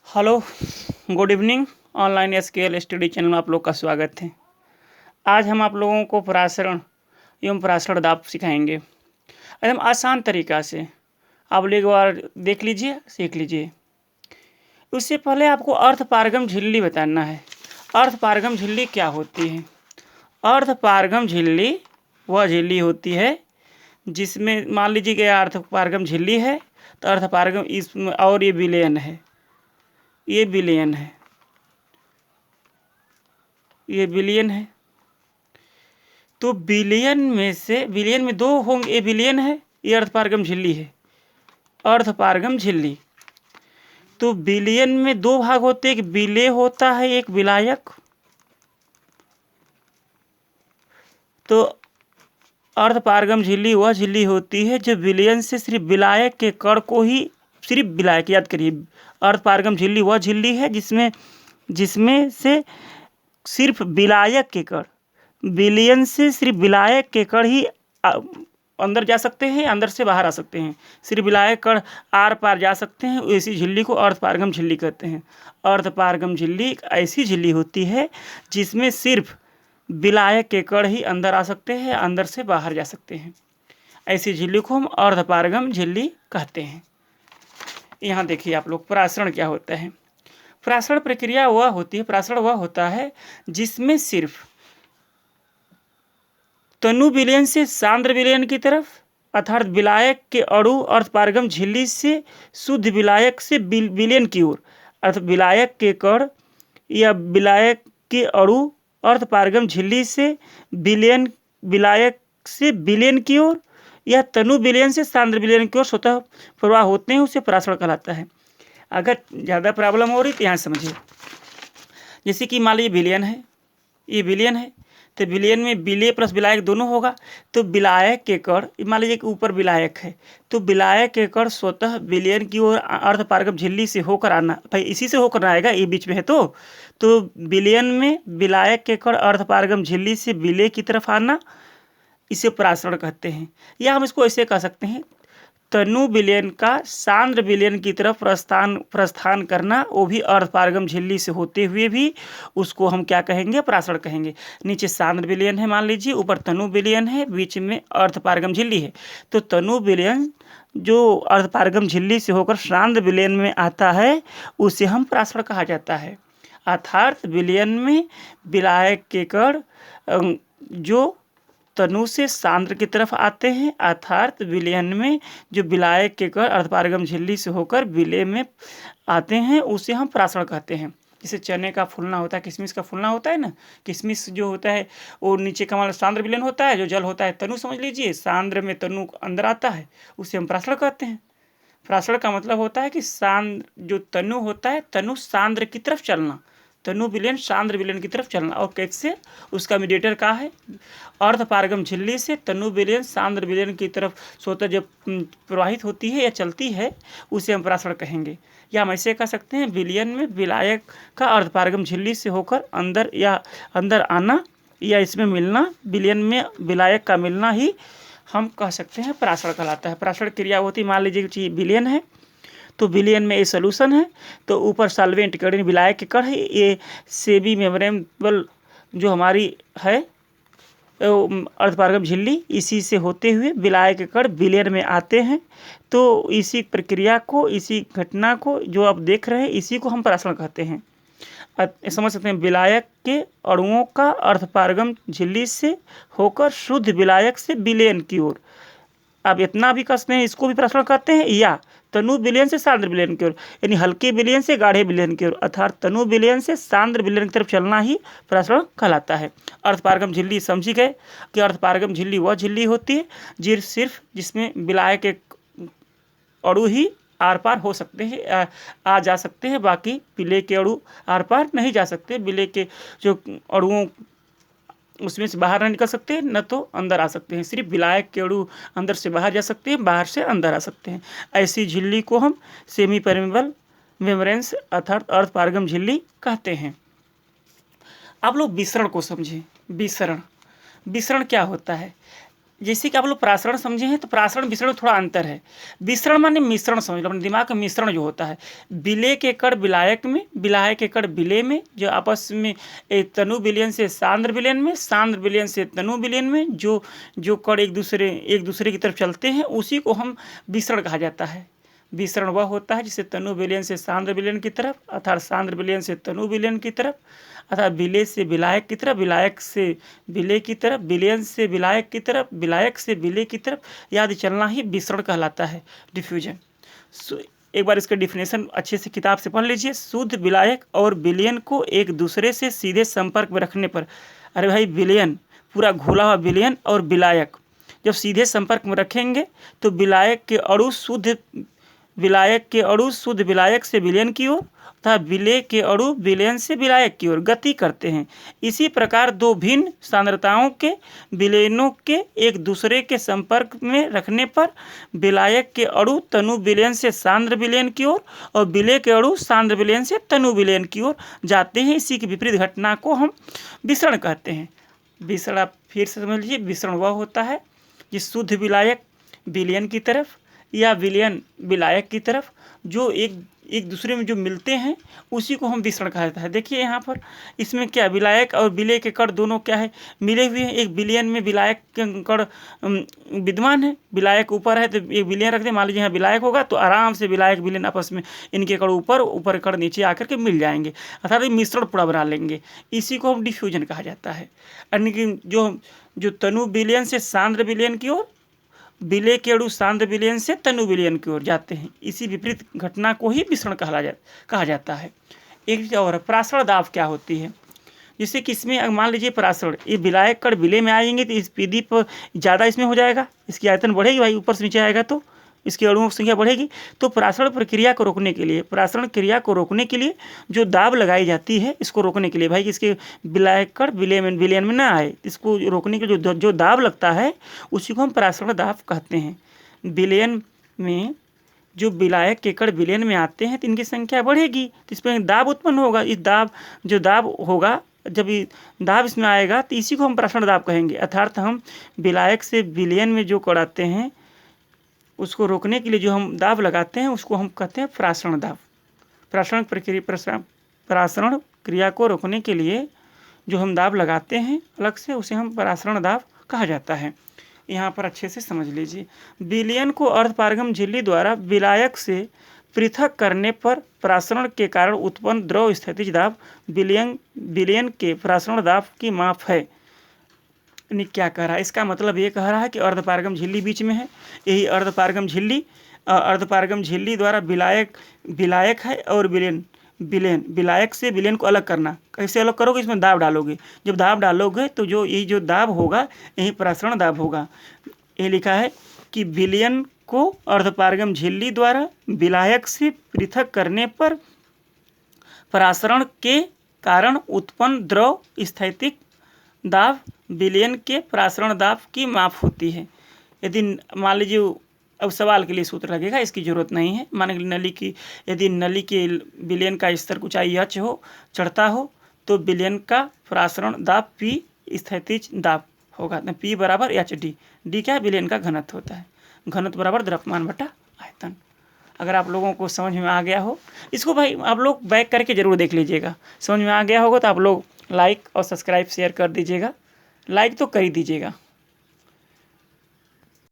Hello, good evening. Online SKL study channel में आप लोग का स्वागत है। आज हम आप लोगों को परासरण एवं परासरण दाब सिखाएंगे एकदम आसान तरीका से। आप लोग एक बार देख लीजिए, सीख लीजिए। उससे पहले आपको अर्ध पारगम झिल्ली बताना है। अर्ध पारगम झिल्ली क्या होती है? अर्ध पारगम झिल्ली वह झिल्ली होती है जिसमें मान लीजिए कि अर्ध पारगम झिल्ली है, तो अर्ध पारगम इसमें और ये विलयन है, ये विलयन है, ये विलयन है। तो विलयन में दो होंगे। ये विलयन है, ये अर्धपारगम झिल्ली है, अर्धपारगम झिल्ली। तो विलयन में दो भाग होते हैं, एक विलेय होता है, एक विलायक। तो अर्धपारगम झिल्ली वह झिल्ली होती है जो विलयन से सिर्फ विलायक के कण को ही, सिर्फ विलायक, याद करिए, अर्धपारगम झिल्ली वह झिल्ली है जिसमें से सिर्फ विलायक के कण, विलयन से सिर्फ विलायक के कण ही अंदर जा सकते हैं, अंदर से बाहर आ सकते हैं। सिर्फ विलायक कण आर पार जा सकते हैं। ऐसी झिल्ली को अर्धपारगम झिल्ली कहते हैं। अर्धपारगम झिल्ली एक ऐसी झिल्ली होती है जिसमें सिर्फ विलायक के कण ही अंदर आ सकते हैं, अंदर से बाहर जा सकते हैं। ऐसी झिल्ली को हम अर्धपारगम झिल्ली कहते हैं। यहाँ देखिए आप लोग, परासरण क्या होता है। परासरण प्रक्रिया वह होती है, परासरण वह होता है जिसमें सिर्फ तनु विलयन से सांद्र विलयन की तरफ, अर्थात विलायक के अणु अर्धपारगम झिल्ली से शुद्ध विलायक से विलयन की ओर, अर्थात विलायक के कण या विलायक के अणु अर्धपारगम झिल्ली से विलयन, विलायक से विलयन की ओर या तनु विलयन से सांद्र विलयन की ओर स्वतः प्रवाह होते हैं, उसे परासरण कहलाता है। अगर ज़्यादा प्रॉब्लम हो रही तो यहाँ समझिए। जैसे कि मान लीजिए विलयन है, ये विलयन है, तो विलयन में विलेय प्लस विलायक दोनों होगा। तो विलायक के कण, मान लीजिए कि ऊपर विलायक है, तो विलायक के कण स्वतः विलयन की ओर अर्धपारगम झिल्ली से होकर आना, भाई इसी से होकर आएगा, ये बीच में है। तो विलयन में विलायक के कण अर्धपारगम झिल्ली से विलेय की तरफ आना, इसे परासरण कहते हैं। या हम इसको ऐसे कह सकते हैं, तनु विलयन का सांद्र विलयन की तरफ प्रस्थान करना, वो भी अर्धपारगम झिल्ली से होते हुए भी उसको हम क्या कहेंगे? परासरण कहेंगे। नीचे सांद्र विलयन है मान लीजिए, ऊपर तनु विलयन है, बीच में अर्धपारगम झिल्ली है। तो तनु विलयन जो अर्धपारगम झिल्ली से होकर सांद्र विलयन में आता है, उसे हम परासरण कहा जाता है। अर्थात विलयन में विलायक के कण जो तनु से सांद्र की तरफ आते हैं, अर्थात विलयन में जो विलायक के कण अर्धपारगम झिल्ली से होकर विलेय में आते हैं, उसे हम परासरण कहते हैं। जैसे चने का फूलना होता है, किशमिश का फूलना होता है ना, किशमिश जो होता है वो नीचे का मतलब सांद्र विलयन होता है, जो जल होता है तनु समझ लीजिए, सांद्र में तनु अंदर आता है, उसे हम परासरण कहते हैं। परासरण का मतलब होता है कि सांद्र जो तनु होता है, तनु सांद्र की तरफ चलना, तनु विलयन सांद्र विलयन की तरफ चलना। और कैसे? उसका मीडिएटर क्या है? अर्धपारगम झिल्ली से तनु विलयन सांद्र विलयन की तरफ स्वतः जब प्रवाहित होती है या चलती है, उसे हम परासरण कहेंगे। या हम ऐसे कह सकते हैं, विलयन में विलायक का अर्धपारगम झिल्ली से होकर अंदर या अंदर आना या इसमें मिलना, विलयन में विलायक का मिलना ही हम कह सकते हैं परासरण कहलाता है। परासरण क्रिया होती, मान लीजिए कि विलयन है, तो विलयन में ये सोल्यूशन है, तो ऊपर सॉल्वेंट कण विलायक के कण है, ये सेमी मेम्ब्रेनेबल जो हमारी है अर्धपारगम झिल्ली, इसी से होते हुए विलायक के कण विलयन में आते हैं। तो इसी प्रक्रिया को, इसी घटना को जो आप देख रहे हैं, इसी को हम परासरण कहते हैं। समझ सकते हैं, विलायक के अणुओं का अर्धपारगम झिल्ली से होकर शुद्ध विलायक से विलयन की ओर, अब इतना भी कसते हैं, इसको भी परासरण कहते हैं। या तनु विलयन से सांद्र विलयन की ओर, यानी हल्के विलयन से गाढ़े विलयन की ओर, अर्थात तनु विलयन से सांद्र विलयन की तरफ चलना ही परासरण कहलाता है। अर्धपारगम झिल्ली समझी गए कि अर्धपारगम झिल्ली वह झिल्ली होती है सिर्फ जिसमें विलायक के अणु ही आर पार हो सकते हैं, आ जा सकते हैं, बाकी विलेय के अणु आर पार नहीं जा सकते। विलेय के जो अणुओं उसमें से बाहर नहीं निकल सकते, न तो अंदर आ सकते हैं। सिर्फ विलायक के अणु अंदर से बाहर जा सकते हैं, बाहर से अंदर आ सकते हैं। ऐसी झिल्ली को हम सेमी परमेबल मेम्ब्रेन्स अर्थात अर्धपारगम झिल्ली कहते हैं। आप लोग विसरण को समझें। विसरण क्या होता है? जैसे कि आप लोग प्रासरण समझे हैं, तो प्रासरण विसरण थोड़ा अंतर है। विसरण माने मिश्रण, समझ लो अपने दिमाग में मिश्रण जो होता है। विलय के कण विलायक में, विलायक के कण विलय में, जो आपस में एक तनु विलयन से सांद्र विलयन में, सांद्र विलयन से तनु विलयन में जो कण एक दूसरे की तरफ चलते हैं, उसी को हम विसरण कहा जाता है। विसरण वह होता है जिसे तनु विलयन से सांद्र विलयन की तरफ, अर्थात सांद्र विलयन से तनु विलयन की तरफ, अर्थात विलय से विलायक की तरफ, विलायक से विलय की तरफ, विलयन से विलायक की तरफ, विलायक से विलय की तरफ याद चलना ही विसरण कहलाता है, डिफ्यूजन। एक बार इसका डिफिनेशन अच्छे से किताब से पढ़ लीजिए। शुद्ध विलायक और विलयन को एक दूसरे से सीधे संपर्क में रखने पर, अरे भाई विलयन पूरा घोला हुआ विलयन और विलायक जब सीधे संपर्क में रखेंगे तो विलायक के अणु शुद्ध विलायक से विलयन की ओर तथा विलय के अणु विलयन से विलायक की ओर गति करते हैं। इसी प्रकार दो भिन्न सांद्रताओं के विलयनों के एक दूसरे के संपर्क में रखने पर विलायक के अणु तनु विलयन से सांद्र विलयन की ओर और विलय के अणु सांद्र विलयन से तनु विलयन की ओर जाते हैं। इसी की विपरीत घटना को हम विसरण कहते हैं। विसरण आप फिर से समझ लीजिए, विसरण वह होता है जिस शुद्ध विलायक विलयन की तरफ या विलयन विलायक की तरफ जो एक दूसरे में जो मिलते हैं उसी को हम विसरण कहा जाता है। देखिए यहाँ पर इसमें क्या विलायक और विलय के कण दोनों क्या है, मिले हुए हैं। एक विलयन में विलायक के कण विद्यमान है, विलायक ऊपर है तो एक विलयन रख दें, मान लीजिए यहाँ विलायक होगा तो आराम से विलायक विलयन आपस में इनके कण ऊपर कण नीचे आकर के मिल जाएंगे, अर्थात मिश्रण पूरा बना लेंगे। इसी को हम डिफ्यूजन कहा जाता है। यानी कि जो तनु विलयन से सांद्र विलयन की ओर, विलय के अणु सांद्र विलयन से तनु विलयन की ओर जाते हैं, इसी विपरीत घटना को ही विसरण कहा जाता है। एक और प्रासरण दाब क्या होती है, जैसे कि इसमें मान लीजिए प्रासरण, ये विलायक कण विलय में आएंगे तो इस पीदी पर ज़्यादा इसमें हो जाएगा, इसकी आयतन बढ़ेगी भाई, ऊपर से नीचे आएगा तो इसकी अणुओं की संख्या बढ़ेगी। तो प्रासरण प्रक्रिया को रोकने के लिए, प्रासरण क्रिया को रोकने के लिए जो दाब लगाई जाती है, इसको रोकने के लिए भाई इसके विलायक कण विलयन में ना आए, इसको रोकने के लिए जो दाब लगता है उसी को हम प्रासरण दाब कहते हैं। विलयन में जो विलायक के कण विलयन में आते हैं तो इनकी संख्या बढ़ेगी, तो इस पर दाब उत्पन्न होगा। इस दाब होगा, जब दाब इसमें आएगा तो इसी को हम प्रासरण दाब कहेंगे। अर्थात हम विलायक से विलयन में जो कण आते हैं उसको रोकने के लिए जो हम दाब लगाते हैं उसको हम कहते हैं प्रासरण दाब। प्रासरण क्रिया को रोकने के लिए जो हम दाब लगाते हैं अलग से, उसे हम प्रासरण दाब कहा जाता है। यहाँ पर अच्छे से समझ लीजिए, विलयन को अर्धपारगम झिल्ली द्वारा विलायक से पृथक करने पर प्रासरण के कारण उत्पन्न द्रव स्थितिज दाब विलयन के प्रासरण दाब की माप है। क्या कह रहा है, इसका मतलब ये कह रहा है कि अर्धपारगम झिल्ली बीच में है, यही अर्धपारगम झिल्ली द्वारा विलायक है और विलायक से विलयन को अलग करना। कैसे अलग करोगे, इसमें दाब डालोगे, जब दाब डालोगे तो जो दाब होगा यही प्रासरण दाब होगा। ये लिखा है कि विलयन को अर्धपारगम झिल्ली द्वारा विलायक से पृथक करने पर प्रासरण के कारण उत्पन्न द्रव स्थैतिक दाब विलयन के प्रासरण दाब की माप होती है। यदि मान लीजिए, अब सवाल के लिए सूत्र लगेगा, इसकी जरूरत नहीं है। मान लीजिए यदि नली के विलयन का स्तर ऊंचाई h हो, चढ़ता हो, तो विलयन का प्रासरण दाब P स्थैतिज दाब होगा। P बराबर HD, D क्या है, विलयन का घनत्व होता है, घनत्व बराबर द्रव्यमान बटा आयतन। अगर आप लोगों को समझ में आ गया हो, इसको भाई आप लोग बैक करके जरूर देख लीजिएगा। समझ में आ गया होगा तो आप लोग लाइक और सब्सक्राइब शेयर कर दीजिएगा, लाइक तो कर ही दीजिएगा।